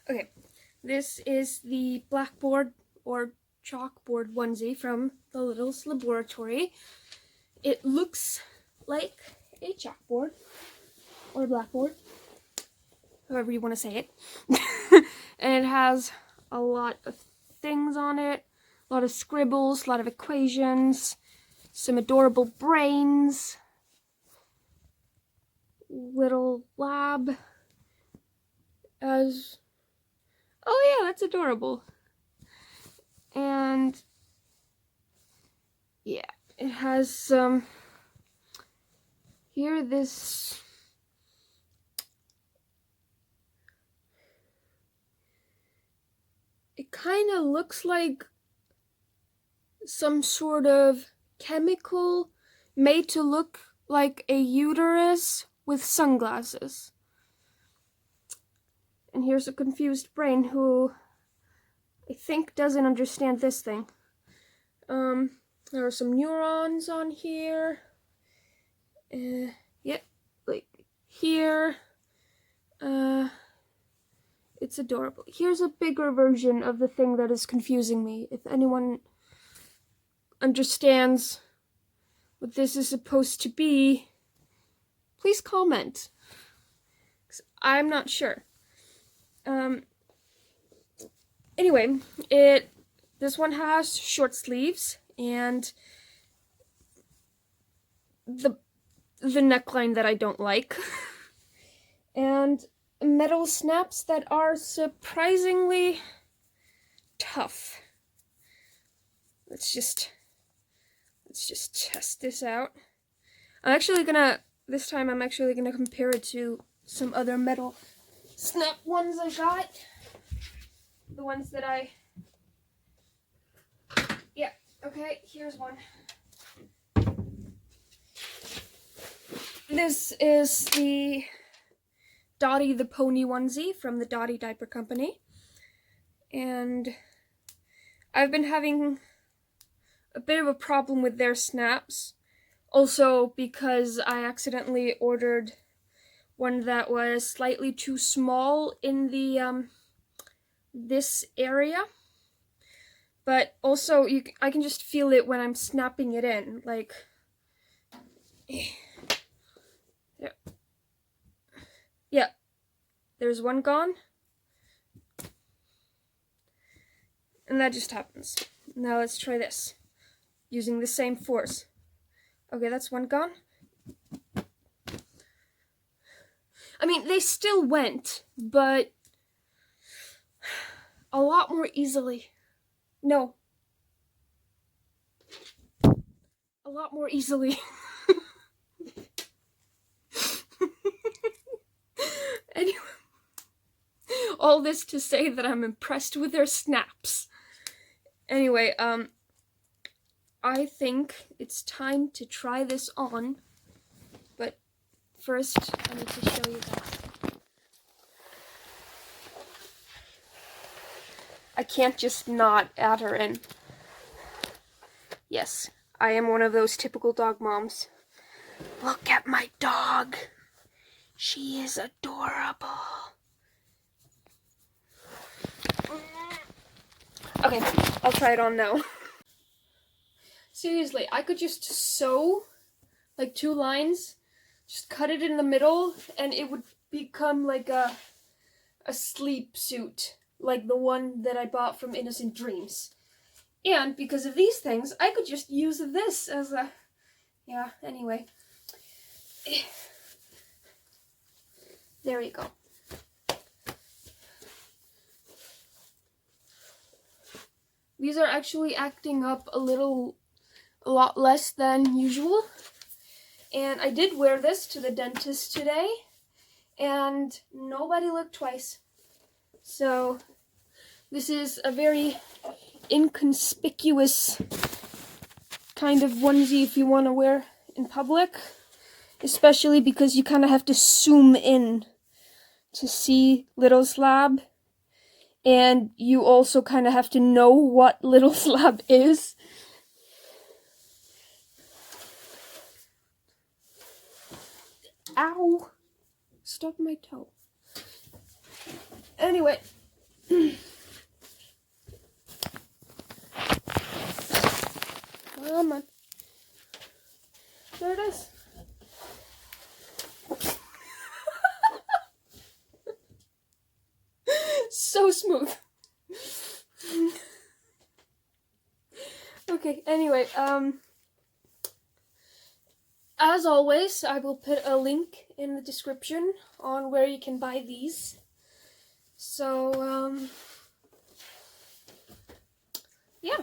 Okay, this is the blackboard or chalkboard onesie from the Littles Laboratory. It looks like a chalkboard or a blackboard, however you want to say it. And it has a lot of things on it, a lot of scribbles, a lot of equations, some adorable brains, little lab as, oh yeah, that's adorable. And yeah, it has some, here this, it kind of looks like some sort of chemical made to look like a uterus with sunglasses. And here's a confused brain who I think doesn't understand this thing. There are some neurons on here. Yep, like here. It's adorable. Here's a bigger version of the thing that is confusing me. If anyone understands what this is supposed to be, please comment. 'Cause I'm not sure. Anyway, this one has short sleeves and the neckline that I don't like. And metal snaps that are surprisingly tough. Let's just test this out. This time I'm actually gonna compare it to some other metal snap ones I got. The ones that yeah, okay, here's one. This is the Dottie the Pony onesie from the Dottie Diaper Company. And I've been having a bit of a problem with their snaps. Also because I accidentally ordered one that was slightly too small in the this area. But also I can just feel it when I'm snapping it in, like yeah. There's one gone. And that just happens. Now let's try this. Using the same force. Okay, that's one gone. I mean, they still went, but a lot more easily. No. A lot more easily. Anyway, all this to say that I'm impressed with their snaps. Anyway, I think it's time to try this on, but first I need to show you guys. I can't just not add her in. Yes, I am one of those typical dog moms. Look at my dog. She is adorable. Okay, I'll try it on now. Seriously, I could just sew like 2 lines, just cut it in the middle, and it would become like a sleep suit, like the one that I bought from Innocent Dreams. And because of these things, I could just use this as a, yeah, anyway. There you go. These are actually acting up a lot less than usual. And I did wear this to the dentist today, and nobody looked twice. So this is a very inconspicuous kind of onesie if you want to wear in public, especially because you kind of have to zoom in to see Little's Lab, and you also kind of have to know what Little's Lab is. Ow! Stuck my toe. Anyway. Come on. There it is. So smooth. Okay, anyway, as always, I will put a link in the description on where you can buy these. So, yeah.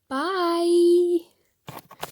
Bye!